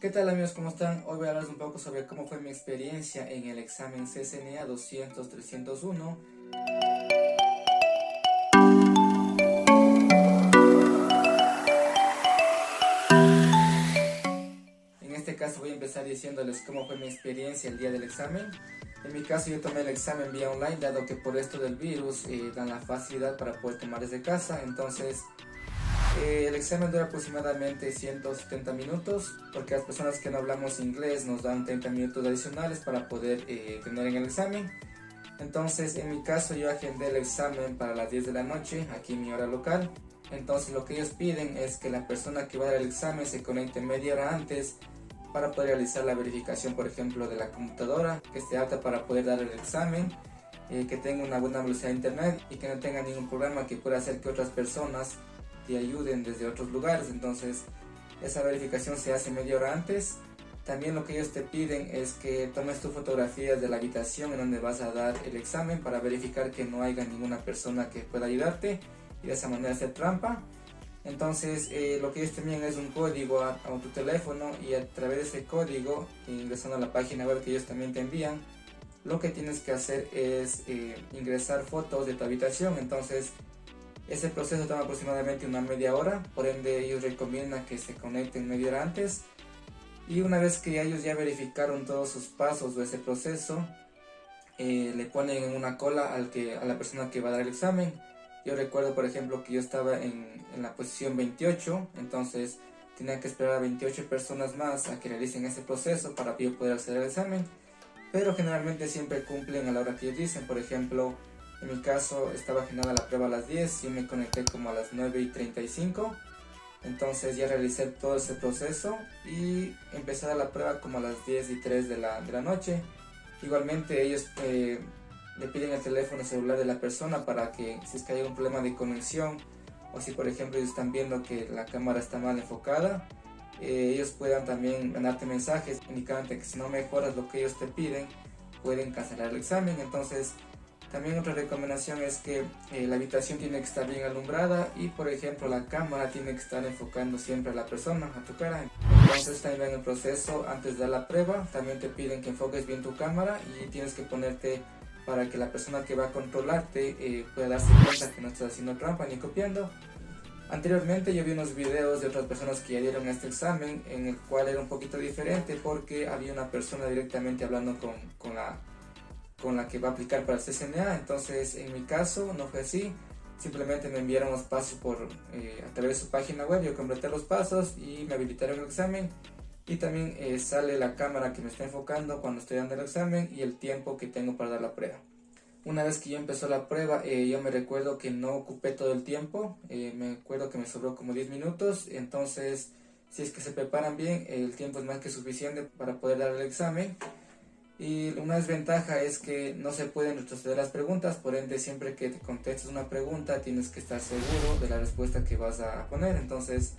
¿Qué tal amigos? ¿Cómo están? Hoy voy a hablarles un poco sobre cómo fue mi experiencia en el examen CCNA 200-301. En este caso voy a empezar diciéndoles cómo fue mi experiencia el día del examen. En mi caso yo tomé el examen vía online, dado que por esto del virus dan la facilidad para poder tomar desde casa. Entonces el examen dura aproximadamente 170 minutos, porque las personas que no hablamos inglés nos dan 30 minutos adicionales para poder tener en el examen. Entonces en mi caso yo agendé el examen para las 10 de la noche, aquí en mi hora local. Entonces lo que ellos piden es que la persona que va a dar el examen se conecte media hora antes para poder realizar la verificación, por ejemplo, de la computadora, que esté apta para poder dar el examen, que tenga una buena velocidad de internet y que no tenga ningún problema que pueda hacer que otras personas te ayuden desde otros lugares. Entonces esa verificación se hace media hora antes. También lo que ellos te piden es que tomes tus fotografías de la habitación en donde vas a dar el examen para verificar que no haya ninguna persona que pueda ayudarte y de esa manera hacer trampa. Entonces lo que ellos te envían es un código a tu teléfono, y a través de ese código, ingresando a la página web que ellos también te envían, lo que tienes que hacer es ingresar fotos de tu habitación. Entonces ese proceso toma aproximadamente una media hora, por ende ellos recomiendan que se conecten media hora antes. Y una vez que ellos ya verificaron todos sus pasos de ese proceso, le ponen en una cola a la persona que va a dar el examen. Yo recuerdo, por ejemplo, que yo estaba en la posición 28, entonces tenía que esperar a 28 personas más a que realicen ese proceso para yo poder hacer el examen. Pero generalmente siempre cumplen a la hora que ellos dicen. Por ejemplo, en mi caso estaba agendada la prueba a las 10 y me conecté como a las 9:35. Entonces ya realicé todo ese proceso y empecé a dar la prueba como a las 10:03 de la noche. Igualmente ellos le piden el teléfono celular de la persona para que, si es que hay un problema de conexión, o si por ejemplo ellos están viendo que la cámara está mal enfocada, ellos puedan también mandarte mensajes indicándote que si no mejoras lo que ellos te piden, pueden cancelar el examen. Entonces también otra recomendación es que la habitación tiene que estar bien alumbrada, y por ejemplo la cámara tiene que estar enfocando siempre a la persona, a tu cara. Entonces también en el proceso, antes de dar la prueba, también te piden que enfoques bien tu cámara y tienes que ponerte para que la persona que va a controlarte pueda darse cuenta que no estás haciendo trampa ni copiando. Anteriormente yo vi unos videos de otras personas que ya dieron este examen, en el cual era un poquito diferente porque había una persona directamente hablando con la que va a aplicar para el CCNA. Entonces en mi caso no fue así, simplemente me enviaron los pasos a través de su página web. Yo completé los pasos y me habilitaron el examen, y también sale la cámara que me está enfocando cuando estoy dando el examen y el tiempo que tengo para dar la prueba. Una vez que yo empezó la prueba, yo me recuerdo que no ocupé todo el tiempo, me acuerdo que me sobró como 10 minutos, entonces si es que se preparan bien, el tiempo es más que suficiente para poder dar el examen. Y una desventaja es que no se pueden retroceder las preguntas, por ende siempre que te contestes una pregunta tienes que estar seguro de la respuesta que vas a poner. Entonces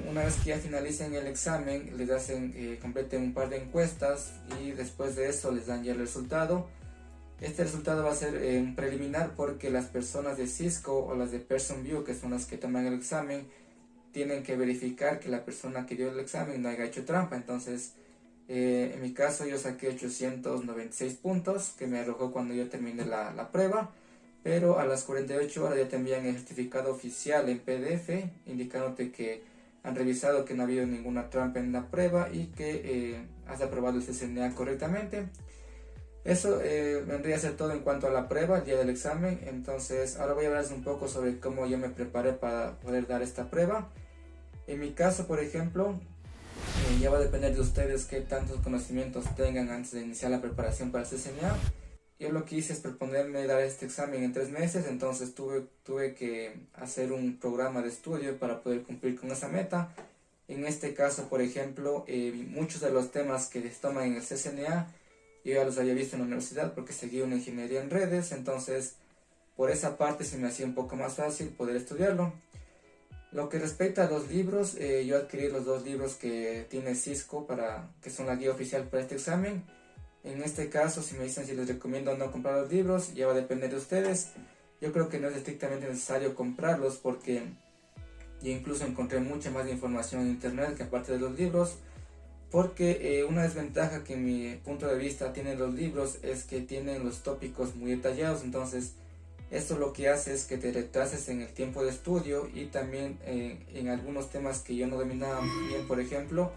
una vez que ya finalicen el examen, les hacen completen un par de encuestas y después de eso les dan ya el resultado. Este resultado va a ser un preliminar, porque las personas de Cisco o las de Person View, que son las que toman el examen, tienen que verificar que la persona que dio el examen no haya hecho trampa. Entonces en mi caso yo saqué 896 puntos, que me arrojó cuando yo terminé la prueba, pero a las 48 horas ya te envían el certificado oficial en PDF indicándote que han revisado que no ha habido ninguna trampa en la prueba y que has aprobado el CCNA correctamente. Eso vendría a ser todo en cuanto a la prueba, el día del examen. Entonces ahora voy a hablarles un poco sobre cómo yo me preparé para poder dar esta prueba. En mi caso, por ejemplo, ya va a depender de ustedes qué tantos conocimientos tengan antes de iniciar la preparación para el CCNA. Yo lo que hice es proponerme dar este examen en 3 meses, entonces tuve que hacer un programa de estudio para poder cumplir con esa meta. En este caso, por ejemplo, muchos de los temas que se toman en el CCNA yo ya los había visto en la universidad porque seguía una ingeniería en redes, entonces por esa parte se me hacía un poco más fácil poder estudiarlo. Lo que respecta a los libros, yo adquirí los 2 libros que tiene Cisco, que son la guía oficial para este examen. En este caso, si me dicen si les recomiendo o no comprar los libros, ya va a depender de ustedes. Yo creo que no es estrictamente necesario comprarlos, porque yo incluso encontré mucha más información en internet que aparte de los libros. porque una desventaja que en mi punto de vista tienen los libros es que tienen los tópicos muy detallados, entonces esto lo que hace es que te retrases en el tiempo de estudio y también en algunos temas que yo no dominaba bien, por ejemplo,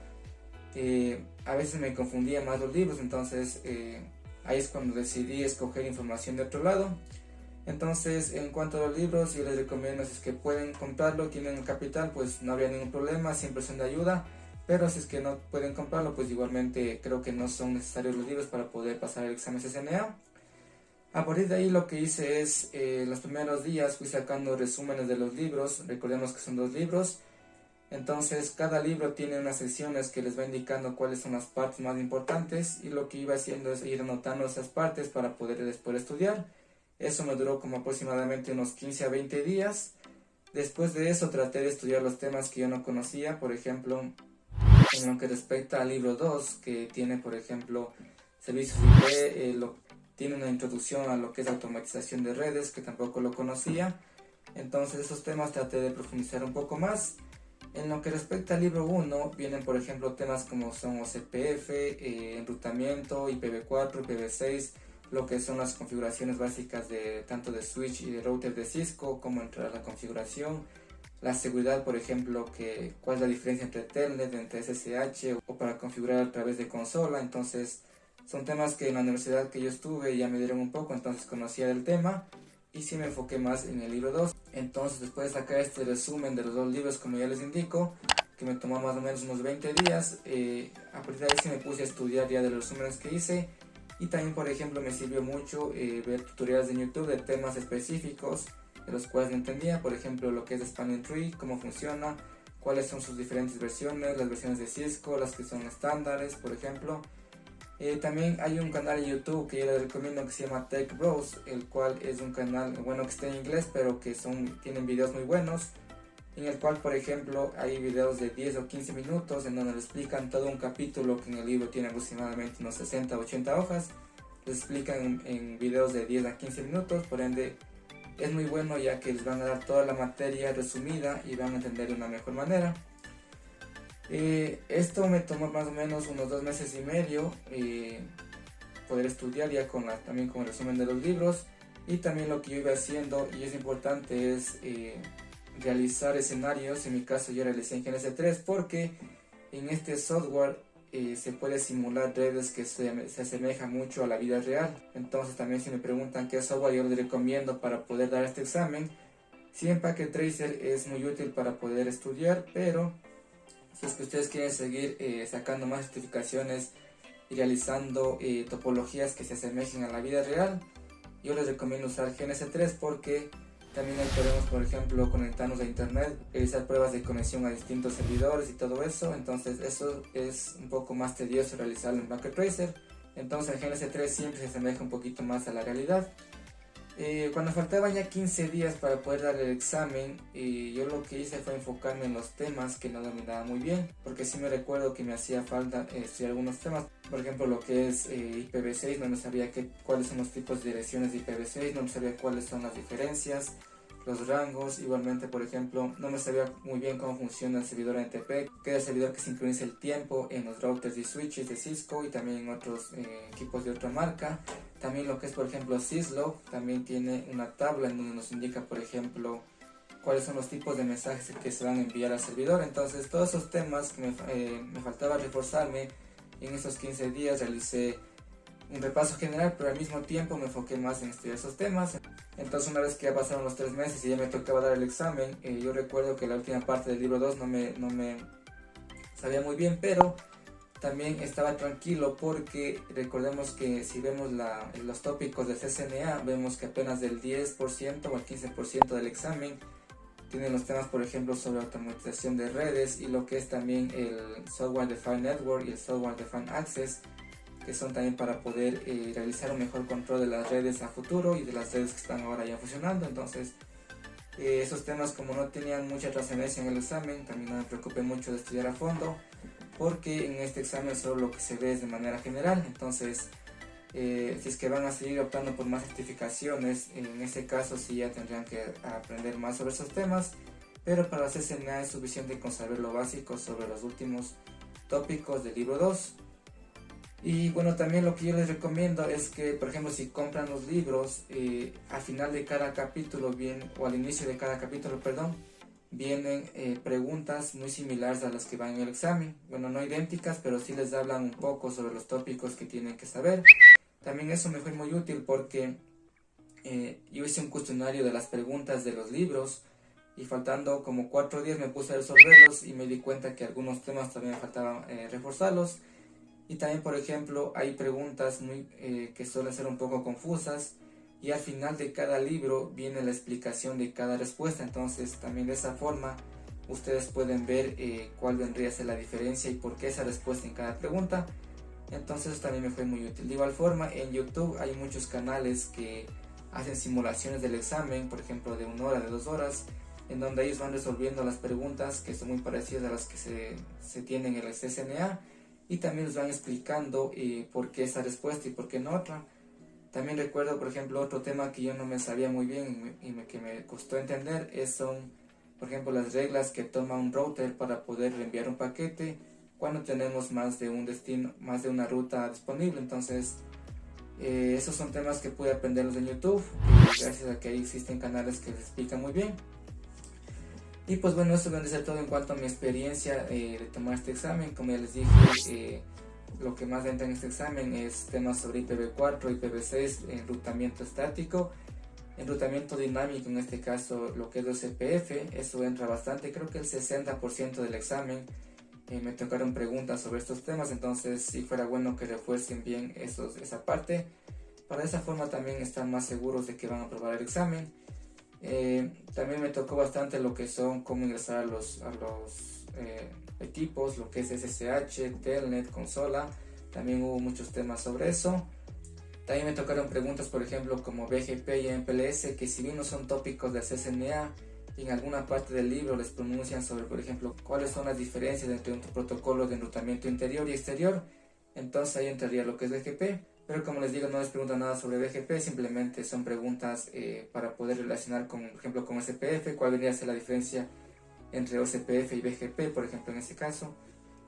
a veces me confundía más los libros, entonces ahí es cuando decidí escoger información de otro lado. Entonces, en cuanto a los libros, yo les recomiendo, si es que pueden comprarlo, tienen el capital, pues no habría ningún problema, siempre son de ayuda. Pero si es que no pueden comprarlo, pues igualmente creo que no son necesarios los libros para poder pasar el examen CCNA. A partir de ahí lo que hice es, los primeros días fui sacando resúmenes de los libros, recordemos que son 2 libros. Entonces cada libro tiene unas secciones que les va indicando cuáles son las partes más importantes, y lo que iba haciendo es ir anotando esas partes para poder después estudiar. Eso me duró como aproximadamente unos 15 a 20 días. Después de eso traté de estudiar los temas que yo no conocía, por ejemplo, en lo que respecta al libro 2, que tiene, por ejemplo, servicios IP, tiene una introducción a lo que es automatización de redes, que tampoco lo conocía. Entonces esos temas traté de profundizar un poco más. En lo que respecta al libro 1, vienen, por ejemplo, temas como son OCPF, enrutamiento, IPv4, IPv6, lo que son las configuraciones básicas de tanto de switch y de router de Cisco, cómo entrar a la configuración, la seguridad, por ejemplo, cuál es la diferencia entre Telnet, entre SSH o para configurar a través de consola. Entonces son temas que en la universidad que yo estuve ya me dieron un poco, entonces conocía del tema y sí me enfoqué más en el libro 2. Entonces, después de sacar este resumen de los 2 libros, como ya les indico, que me tomó más o menos unos 20 días, a partir de ahí sí me puse a estudiar ya de los resúmenes que hice. Y también, por ejemplo, me sirvió mucho ver tutoriales de YouTube de temas específicos de los cuales no entendía, por ejemplo, lo que es Spanning Tree, cómo funciona, cuáles son sus diferentes versiones, las versiones de Cisco, las que son estándares, por ejemplo. También hay un canal de YouTube que yo les recomiendo que se llama Tech Bros, el cual es un canal, bueno, que está en inglés, pero que tienen videos muy buenos, en el cual, por ejemplo, hay videos de 10 o 15 minutos en donde le explican todo un capítulo que en el libro tiene aproximadamente unos 60 o 80 hojas. Les explican en videos de 10 a 15 minutos, por ende es muy bueno, ya que les van a dar toda la materia resumida y van a entender de una mejor manera. Esto me tomó más o menos unos 2 meses y medio poder estudiar ya también con el resumen de los libros. Y también lo que yo iba haciendo, y es importante, es realizar escenarios. En mi caso yo realicé en GNS3 porque en este software se puede simular redes que se asemejan mucho a la vida real. Entonces también, si me preguntan qué software yo les recomiendo para poder dar este examen, sí, Packet Tracer es muy útil para poder estudiar, pero si es que ustedes quieren seguir sacando más certificaciones y realizando topologías que se asemejen a la vida real, yo les recomiendo usar GNS3 porque también ahí podemos, por ejemplo, conectarnos a internet, realizar pruebas de conexión a distintos servidores y todo eso. Entonces eso es un poco más tedioso realizarlo en Packet Tracer. Entonces el GNS3 siempre se asemeja un poquito más a la realidad. Cuando faltaban ya 15 días para poder dar el examen, yo lo que hice fue enfocarme en los temas que no dominaba muy bien, porque sí me recuerdo que me hacía falta estudiar algunos temas. Por ejemplo, lo que es IPv6, no me sabía cuáles son los tipos de direcciones de IPv6, no me sabía cuáles son las diferencias, los rangos. Igualmente, por ejemplo, no me sabía muy bien cómo funciona el servidor NTP, que es el servidor que sincroniza el tiempo en los routers y switches de Cisco y también en otros equipos de otra marca. También lo que es, por ejemplo, Syslog también tiene una tabla en donde nos indica, por ejemplo, cuáles son los tipos de mensajes que se van a enviar al servidor. Entonces, todos esos temas que me faltaba reforzarme en esos 15 días, realicé un repaso general, pero al mismo tiempo me enfoqué más en estudiar esos temas. Entonces, una vez que ya pasaron los 3 meses y ya me tocaba dar el examen, yo recuerdo que la última parte del libro 2 no me sabía muy bien, pero también estaba tranquilo porque recordemos que si vemos los tópicos de CCNA, vemos que apenas del 10% o el 15% del examen tienen los temas, por ejemplo, sobre automatización de redes y lo que es también el Software Defined Network y el Software Defined Access, que son también para poder realizar un mejor control de las redes a futuro y de las redes que están ahora ya funcionando. Entonces, esos temas, como no tenían mucha trascendencia en el examen, también no me preocupé mucho de estudiar a fondo, porque en este examen solo lo que se ve es de manera general. Entonces, si es que van a seguir optando por más certificaciones, en ese caso sí ya tendrían que aprender más sobre esos temas, pero para la CCNA es suficiente con saber lo básico sobre los últimos tópicos del libro 2. Y bueno, también lo que yo les recomiendo es que, por ejemplo, si compran los libros, al final de cada capítulo o al inicio de cada capítulo, perdón, vienen preguntas muy similares a las que van en el examen. Bueno, no idénticas, pero sí les hablan un poco sobre los tópicos que tienen que saber. También eso me fue muy útil porque yo hice un cuestionario de las preguntas de los libros y faltando como 4 días me puse a resolverlos y me di cuenta que algunos temas también me faltaban reforzarlos. Y también, por ejemplo, hay preguntas que suelen ser un poco confusas y al final de cada libro viene la explicación de cada respuesta. Entonces, también de esa forma, ustedes pueden ver cuál vendría a ser la diferencia y por qué esa respuesta en cada pregunta. Entonces, eso también me fue muy útil. De igual forma, en YouTube hay muchos canales que hacen simulaciones del examen, por ejemplo, de 1 hora, de 2 horas, en donde ellos van resolviendo las preguntas que son muy parecidas a las que se tienen en el CCNA. Y también les van explicando por qué esa respuesta y por qué no otra. También recuerdo, por ejemplo, otro tema que yo no me sabía muy bien que me costó entender, son, por ejemplo, las reglas que toma un router para poder enviar un paquete cuando tenemos más de un destino, más de una ruta disponible. Entonces, esos son temas que pude aprenderlos en YouTube, gracias a que ahí existen canales que les explican muy bien. Y pues bueno, eso debe ser todo en cuanto a mi experiencia de tomar este examen. Como ya les dije, lo que más entra en este examen es temas sobre IPv4, IPv6, enrutamiento estático, enrutamiento dinámico, en este caso lo que es OSPF, eso entra bastante, creo que el 60% del examen. Me tocaron preguntas sobre estos temas, entonces sí fuera bueno que refuercen bien esa parte. Para esa forma también están más seguros de que van a aprobar el examen. También me tocó bastante lo que son cómo ingresar a los equipos, lo que es SSH, Telnet, consola. También hubo muchos temas sobre eso. También me tocaron preguntas, por ejemplo, como BGP y MPLS, que si bien no son tópicos del CCNA, en alguna parte del libro les pronuncian sobre, por ejemplo, cuáles son las diferencias entre un protocolo de enrutamiento interior y exterior. Entonces ahí entraría lo que es BGP. Pero como les digo, no les preguntan nada sobre BGP, simplemente son preguntas para poder relacionar con, por ejemplo, con SPF, cuál vendría a ser la diferencia entre OCPF y BGP, por ejemplo, en este caso.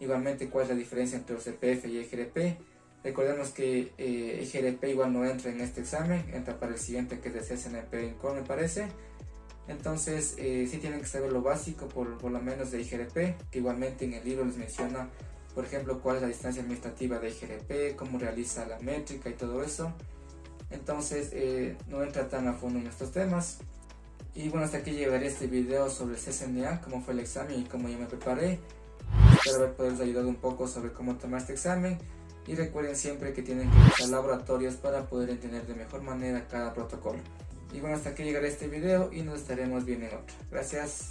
Igualmente, cuál es la diferencia entre OCPF y EGRP. Recordemos que EGRP igual no entra en este examen, entra para el siguiente, que es de CSNP en Core, me parece. Entonces, sí tienen que saber lo básico, por lo menos de EGRP, que igualmente en el libro les menciona, por ejemplo, cuál es la distancia administrativa de EGRP, cómo realiza la métrica y todo eso. Entonces, no entra tan a fondo en estos temas. Y bueno, hasta aquí llegaré este video sobre el CCNA, cómo fue el examen y cómo yo me preparé. Espero haber podido ayudar un poco sobre cómo tomar este examen. Y recuerden siempre que tienen que usar laboratorios para poder entender de mejor manera cada protocolo. Y bueno, hasta aquí llegaré este video y nos estaremos viendo en otro. Gracias.